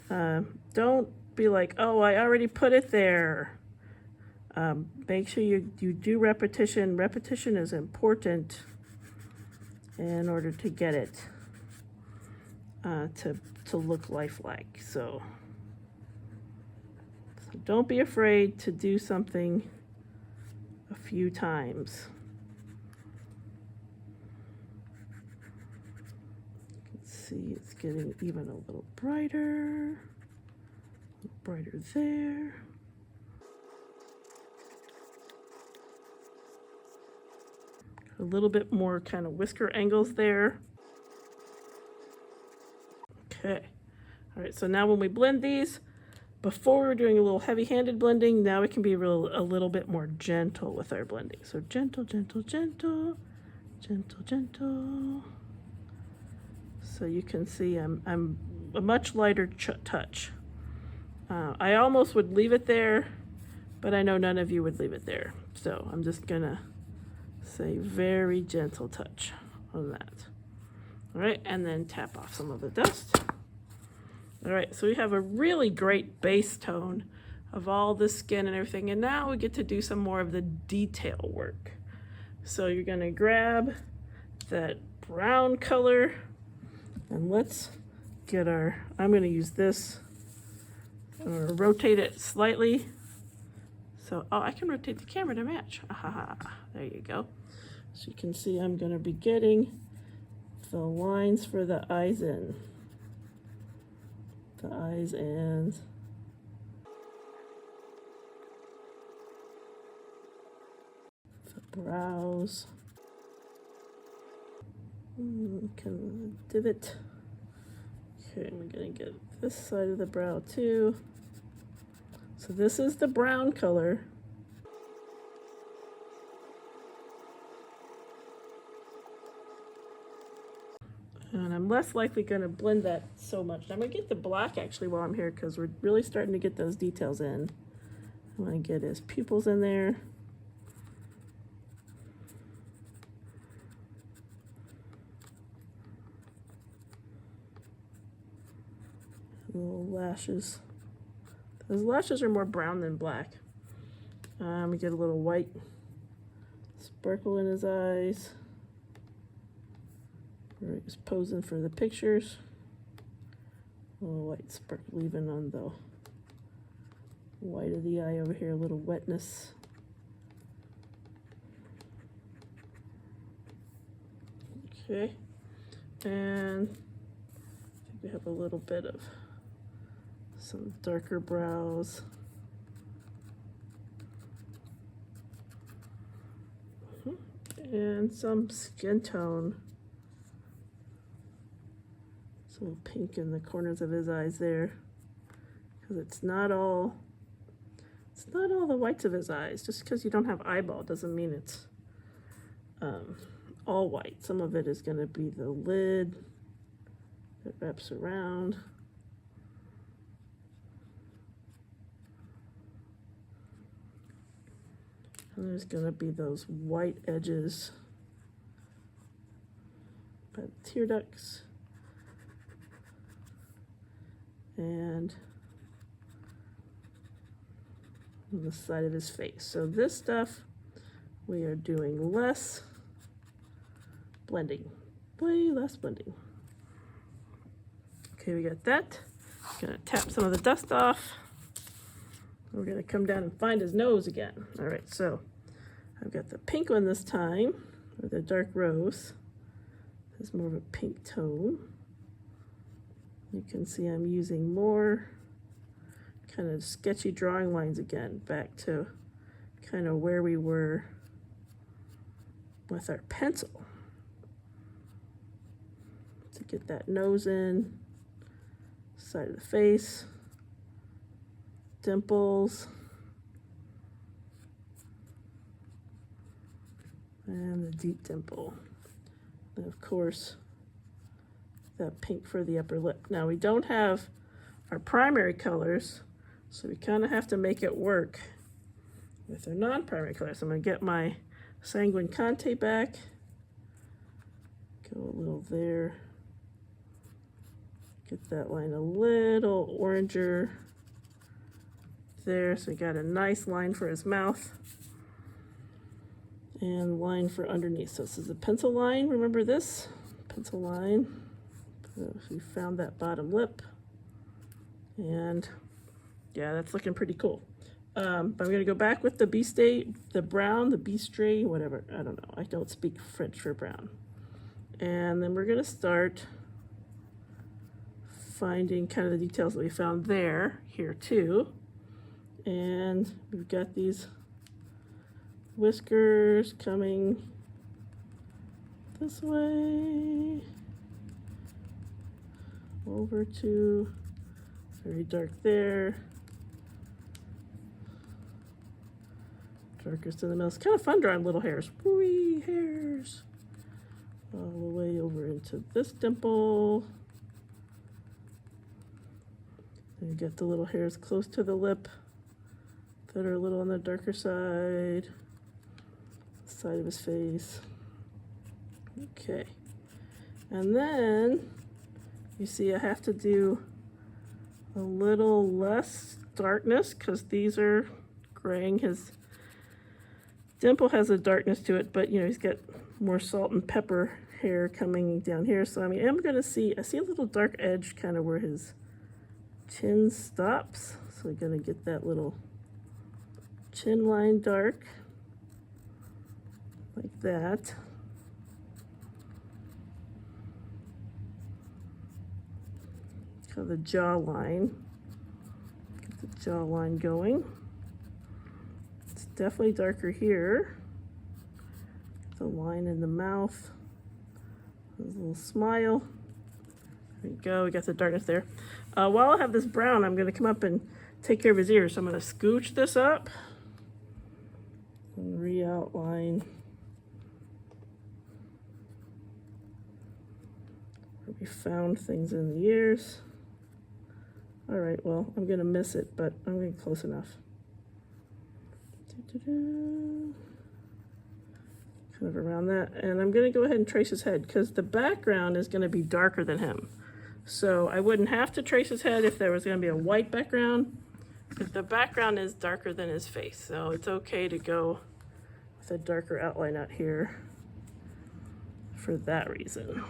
Don't be like, oh, I already put it there. Make sure you do repetition. Repetition is important in order to get it to look lifelike. So don't be afraid to do something a few times. You can see it's getting even a little brighter there. A little bit more kind of whisker angles there. Okay, all right, so now when we blend these, before we were doing a little heavy-handed blending, now we can be a little bit more gentle with our blending. So gentle. So you can see I'm a much lighter touch. I almost would leave it there, but I know none of you would leave it there. So I'm just gonna say very gentle touch on that. All right, and then tap off some of the dust. All right, so we have a really great base tone of all the skin and everything, and now we get to do some more of the detail work. So you're gonna grab that brown color, and let's get I'm gonna use this. I'm gonna rotate it slightly. So, I can rotate the camera to match. There you go. So you can see I'm gonna be getting the lines for the eyes in. The eyes and the brows. Can divot. Okay, I'm gonna get this side of the brow too. So this is the brown color. And I'm less likely going to blend that so much. I'm going to get the black actually while I'm here because we're really starting to get those details in. I'm going to get his pupils in there. Little lashes. Those lashes are more brown than black. We get a little white sparkle in his eyes. He's posing for the pictures. A little white sparkle even on the white of the eye over here, a little wetness. Okay, and I think we have a little bit of some darker brows. And some skin tone. It's a little pink in the corners of his eyes there, because it's not all the whites of his eyes. Just because you don't have eyeball doesn't mean it's all white. Some of it is going to be the lid that wraps around. And there's going to be those white edges by the tear ducts. And on the side of his face. So this stuff, we are doing less blending, way less blending. Okay, we got that. Gonna tap some of the dust off. We're gonna come down and find his nose again. All right, so I've got the pink one this time, or the dark rose. This is more of a pink tone. You can see I'm using more kind of sketchy drawing lines again, back to kind of where we were with our pencil. To get that nose in, side of the face, dimples, and the deep dimple. And of course, that pink for the upper lip. Now we don't have our primary colors, so we kind of have to make it work with our non-primary colors. So I'm going to get my Sanguine Conte back, go a little there, get that line a little oranger there, so we got a nice line for his mouth and line for underneath. So this is a pencil line, remember this? Pencil line. So we found that bottom lip, and yeah, that's looking pretty cool. But I'm gonna go back with the the brown, the Bistre, whatever, I don't know. I don't speak French for brown. And then we're gonna start finding kind of the details that we found there, here too. And we've got these whiskers coming this way, over to very dark there, darkest in the middle. It's kind of fun drawing little hairs, wee hairs, all the way over into this dimple. And you get the little hairs close to the lip that are a little on the darker side of his face. Okay, and then you see I have to do a little less darkness because these are graying. His dimple has a darkness to it, but you know, he's got more salt and pepper hair coming down here. So I mean, I see a little dark edge kind of where his chin stops. So we're gonna get that little chin line dark like that. Kind of the jawline. Get the jawline going. It's definitely darker here. The line in the mouth. There's a little smile. There we go. We got the darkness there. While I have this brown, I'm going to come up and take care of his ears. So I'm going to scooch this up and re-outline where we found things in the ears. All right, well, I'm going to miss it, but I'm getting close enough. Kind of around that. And I'm going to go ahead and trace his head because the background is going to be darker than him. So I wouldn't have to trace his head if there was going to be a white background, because the background is darker than his face. So it's okay to go with a darker outline out here for that reason.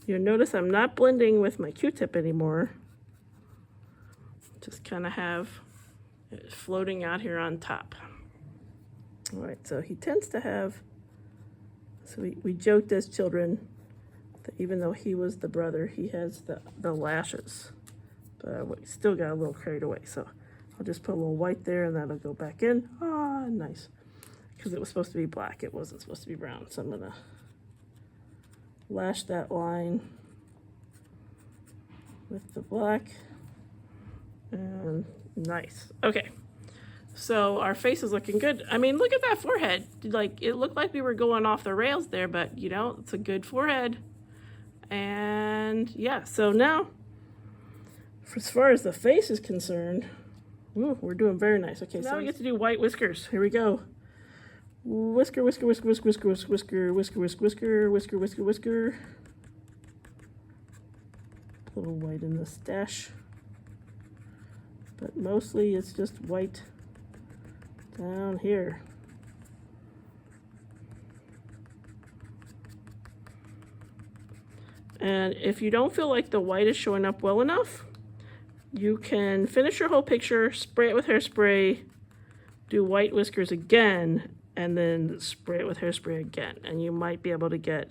You'll notice I'm not blending with my Q-tip anymore. Just kind of have it floating out here on top. All right, so he tends to have, so we joked as children that even though he was the brother, he has the lashes. But we still got a little carried away. So I'll just put a little white there and that'll go back in. Ah, nice. Because it was supposed to be black. It wasn't supposed to be brown. So I'm gonna lash that line with the black, and nice. Okay, so our face is looking good. I mean, look at that forehead. Like, it looked like we were going off the rails there, but you know, it's a good forehead. And yeah, so now, as far as the face is concerned, ooh, we're doing very nice. Okay, so now we get to do white whiskers. Here we go. Whisker, whisker, whisker, whisker, whisker, whisker, whisker, whisker, whisker, whisker, whisker, whisker. A little white in the stash, but mostly it's just white down here. And if you don't feel like the white is showing up well enough, you can finish your whole picture, spray it with hairspray, do white whiskers again, and then spray it with hairspray again. And you might be able to get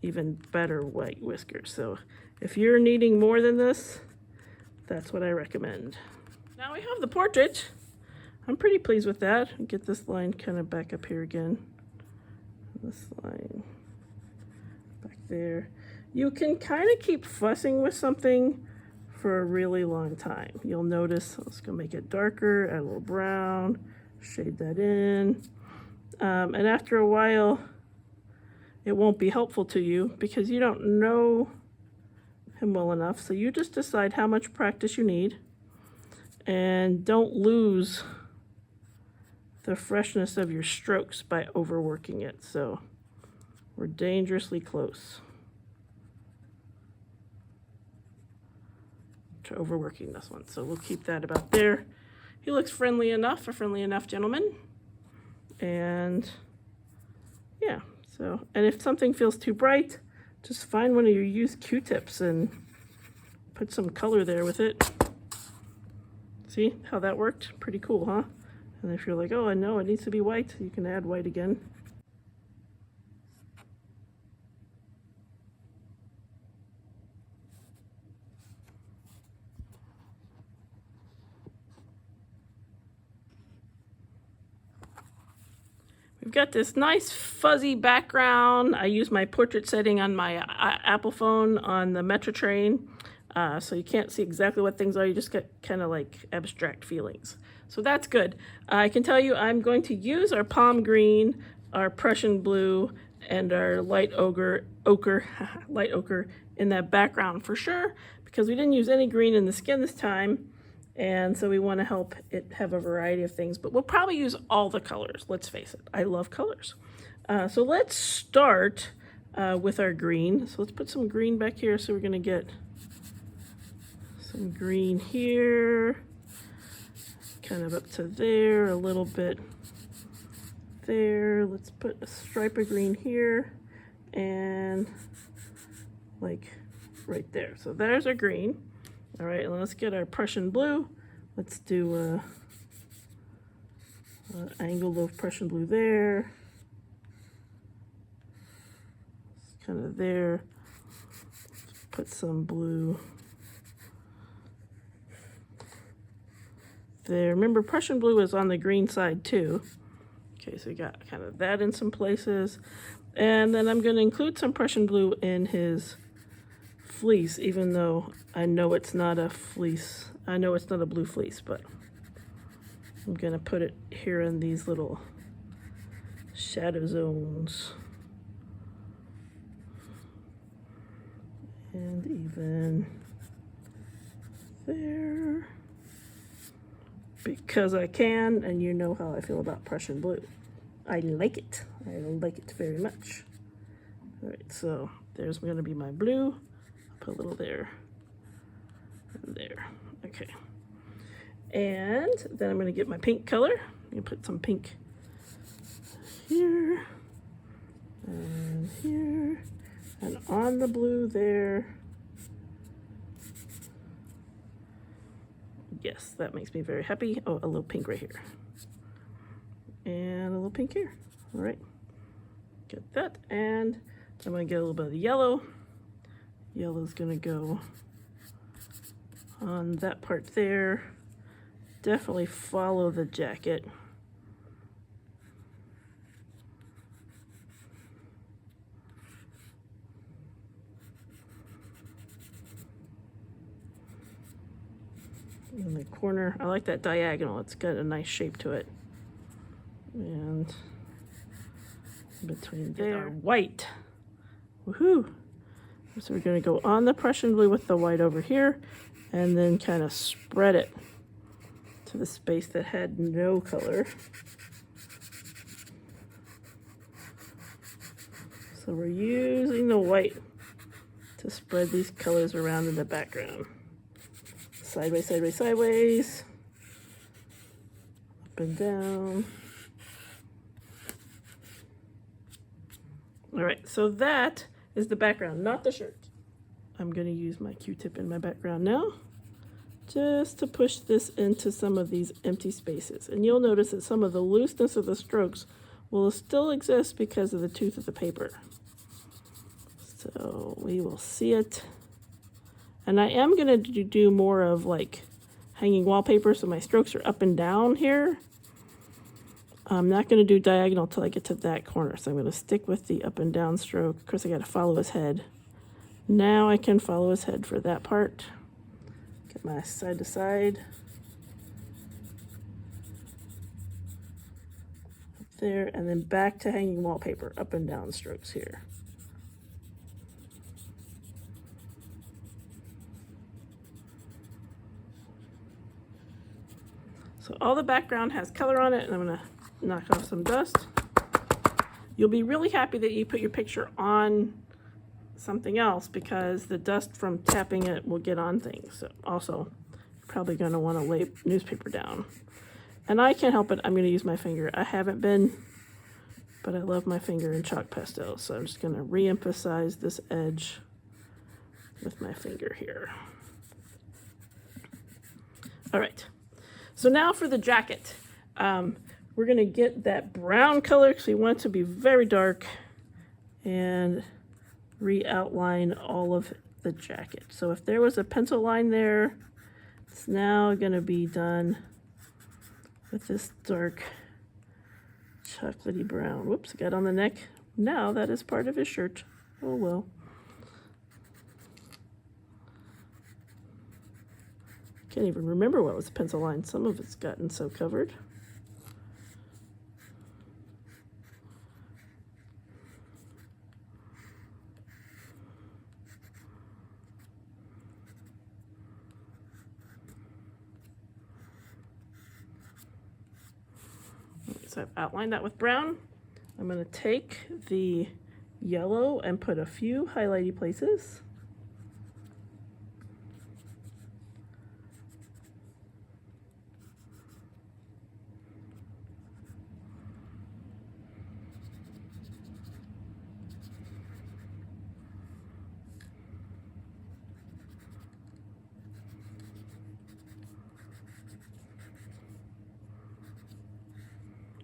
even better white whiskers. So if you're needing more than this, that's what I recommend. Now we have the portrait. I'm pretty pleased with that. Get this line kind of back up here again. This line back there. You can kind of keep fussing with something for a really long time. You'll notice, let's go make it darker, add a little brown, shade that in. And after a while, it won't be helpful to you because you don't know him well enough. So you just decide how much practice you need and don't lose the freshness of your strokes by overworking it. So we're dangerously close to overworking this one. So we'll keep that about there. He looks friendly enough, a friendly enough gentleman. And yeah, so, and if something feels too bright, just find one of your used Q-tips and put some color there with it. See how that worked? Pretty cool, huh? And if you're like, oh, I know it needs to be white, you can add white again. We've got this nice fuzzy background. I use my portrait setting on my Apple phone on the Metro train. So you can't see exactly what things are. You just get kind of like abstract feelings. So that's good. I can tell you I'm going to use our palm green, our Prussian blue, and our light ochre in that background for sure, because we didn't use any green in the skin this time. And so we want to help it have a variety of things, but we'll probably use all the colors. Let's face it, I love colors. So let's start with our green. So let's put some green back here. So we're going to get some green here, kind of up to there, a little bit there. Let's put a stripe of green here and like right there. So there's our green. All right, and let's get our Prussian blue. Let's do an angle of Prussian blue there. It's kind of there. Put some blue there. Remember, Prussian blue is on the green side too. Okay, so we got kind of that in some places. And then I'm going to include some Prussian blue in his fleece, even though I know it's not a fleece. I know it's not a blue fleece, but I'm going to put it here in these little shadow zones. And even there. Because I can, and you know how I feel about Prussian blue. I like it. I like it very much. All right, so there's going to be my blue. Put a little there and there. Okay. And then I'm going to get my pink color. I'm going to put some pink here and here and on the blue there. Yes, that makes me very happy. Oh, a little pink right here. And a little pink here. All right. Get that. And I'm going to get a little bit of the yellow. Yellow's going to go on that part there. Definitely follow the jacket. In the corner, I like that diagonal. It's got a nice shape to it. And between there, white. Woohoo! So we're going to go on the Prussian blue with the white over here, and then kind of spread it to the space that had no color. So we're using the white to spread these colors around in the background. Sideways, sideways, sideways. Up and down. All right, so that is the background, not the shirt. I'm going to use my Q-tip in my background now, just to push this into some of these empty spaces. And you'll notice that some of the looseness of the strokes will still exist because of the tooth of the paper. So we will see it. And I am going to do more of like hanging wallpaper, so my strokes are up and down here. I'm not going to do diagonal till I get to that corner, so I'm going to stick with the up and down stroke. Of course, I got to follow his head. Now I can follow his head for that part. Get my side to side. Up there, and then back to hanging wallpaper, up and down strokes here. So all the background has color on it, and I'm going to knock off some dust. You'll be really happy that you put your picture on something else, because the dust from tapping it will get on things. So also, you're probably going to want to lay newspaper down. And I can't help it, I'm going to use my finger. I haven't been, but I love my finger in chalk pastels, so I'm just going to re-emphasize this edge with my finger here. All right, so now for the jacket. We're going to get that brown color because we want it to be very dark, and re-outline all of the jacket. So if there was a pencil line there, it's now going to be done with this dark chocolatey brown. Whoops, got on the neck. Now that is part of his shirt. Oh well. Can't even remember what was a pencil line. Some of it's gotten so covered. So I've outlined that with brown. I'm going to take the yellow and put a few highlighty places.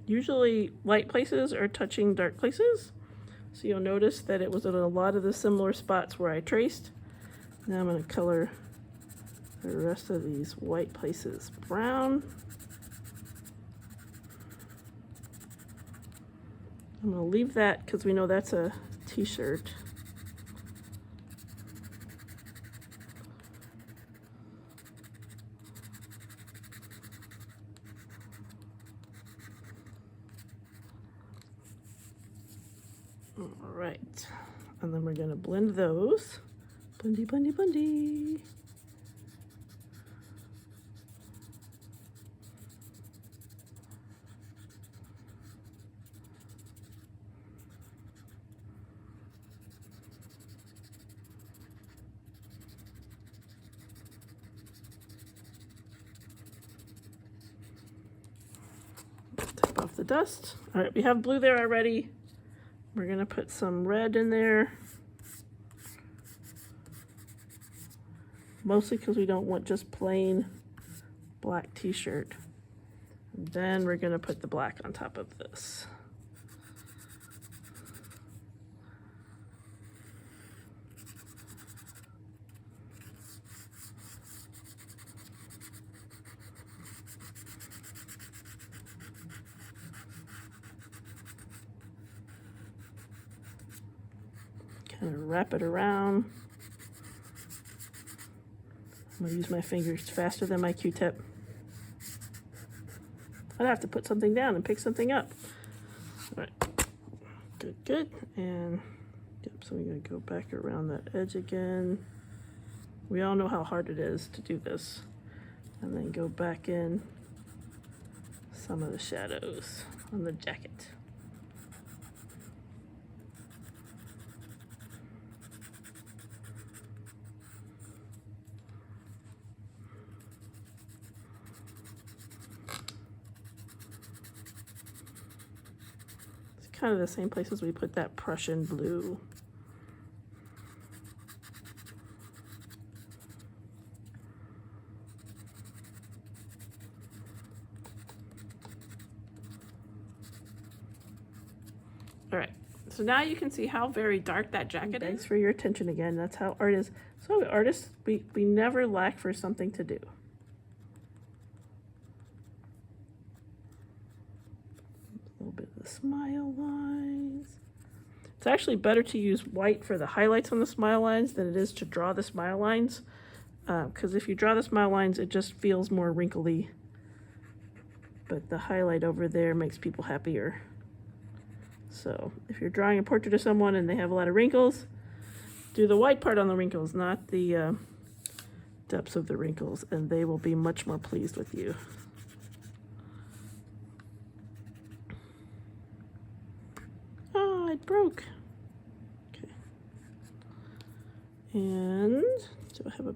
Usually light places are touching dark places, so you'll notice that it was at a lot of the similar spots where I traced. Now I'm going to color the rest of these white places brown. I'm going to leave that because we know that's a t-shirt. All right, and then we're going to blend those. Blendy, blendy, blendy. Tap off the dust. All right, we have blue there already. We're going to put some red in there, mostly because we don't want just plain black t-shirt. And then we're going to put the black on top of this. Kind of wrap it around. I'm going to use my fingers faster than my Q-tip. I'd have to put something down and pick something up. All right, good, good. And Yep, so we're going to go back around that edge again. We all know how hard it is to do this. And then go back in some of the shadows on the jacket. Kind of the same places we put that Prussian blue. All right, so now you can see how very dark that jacket is. Thanks for your attention again. That's how art is. So artists, we never lack for something to do. A little bit of the smile lines. It's actually better to use white for the highlights on the smile lines than it is to draw the smile lines. Because if you draw the smile lines, it just feels more wrinkly. But the highlight over there makes people happier. So if you're drawing a portrait of someone and they have a lot of wrinkles, do the white part on the wrinkles, not the depths of the wrinkles, and they will be much more pleased with you. Oh, it broke. Okay. And do I have a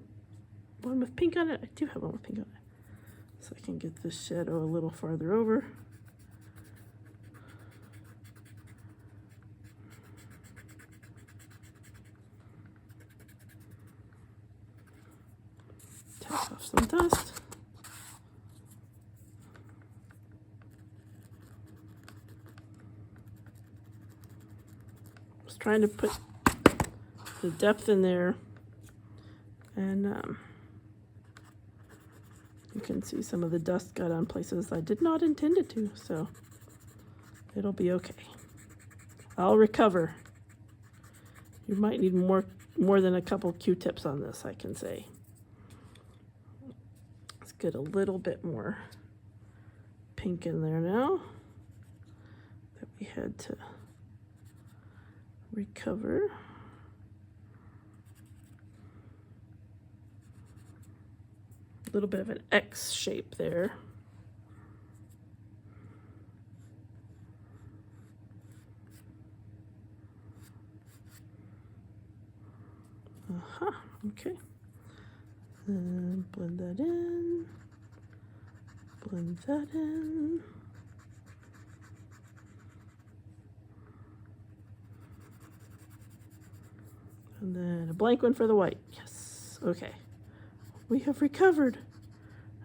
one with pink on it? I do have one with pink on it. So I can get this shadow a little farther over. Tap off some dust. I was trying to put the depth in there, and you can see some of the dust got on places I did not intend it to, so it'll be okay. I'll recover. You might need more than a couple Q-tips on this, I can say. Let's get a little bit more pink in there now that we had to recover. A little bit of an X shape there. Okay. And blend that in. Blend that in. And then a blank one for the white. Yes. Okay. We have recovered.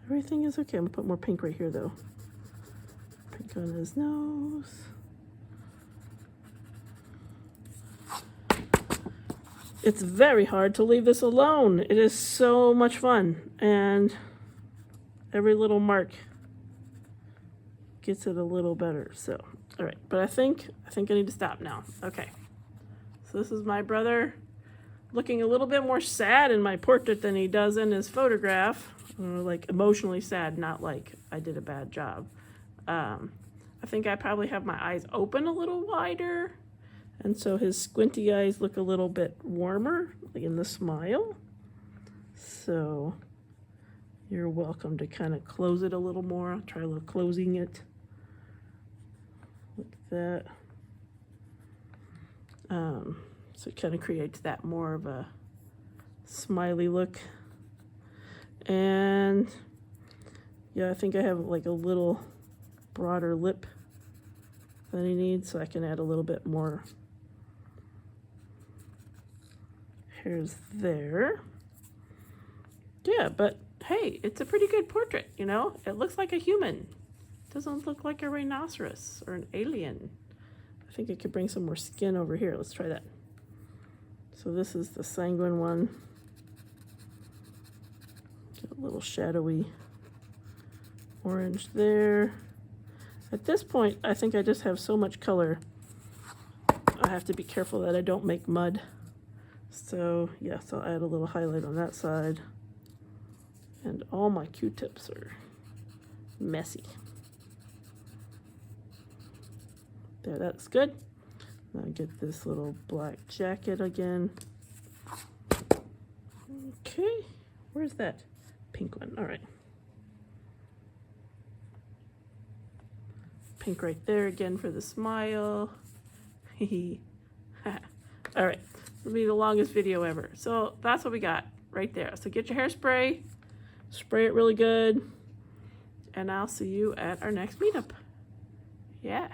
Everything is okay. I'm gonna put more pink right here though. Pink on his nose. It's very hard to leave this alone. It is so much fun, and every little mark gets it a little better. So, all right, but I think I need to stop now. Okay, so this is my brother looking a little bit more sad in my portrait than he does in his photograph. Like emotionally sad, not like I did a bad job. I think I probably have my eyes open a little wider. And so his squinty eyes look a little bit warmer, like in the smile. So you're welcome to kind of close it a little more. I'll try a little closing it like that. So it kind of creates that more of a smiley look. And yeah, I think I have like a little broader lip than he needs, so I can add a little bit more hairs there. Yeah, but hey, it's a pretty good portrait, you know? It looks like a human. It doesn't look like a rhinoceros or an alien. I think I could bring some more skin over here. Let's try that. So this is the sanguine one. Get a little shadowy orange there. At this point, I think I just have so much color. I have to be careful that I don't make mud. So yes, I'll add a little highlight on that side. And all my Q-tips are messy. There, that's good. I'll get this little black jacket again. Okay, where's that pink one? All right. Pink right there again for the smile. All right, it'll be the longest video ever. So that's what we got right there. So get your hairspray, spray it really good, and I'll see you at our next meetup. Yeah.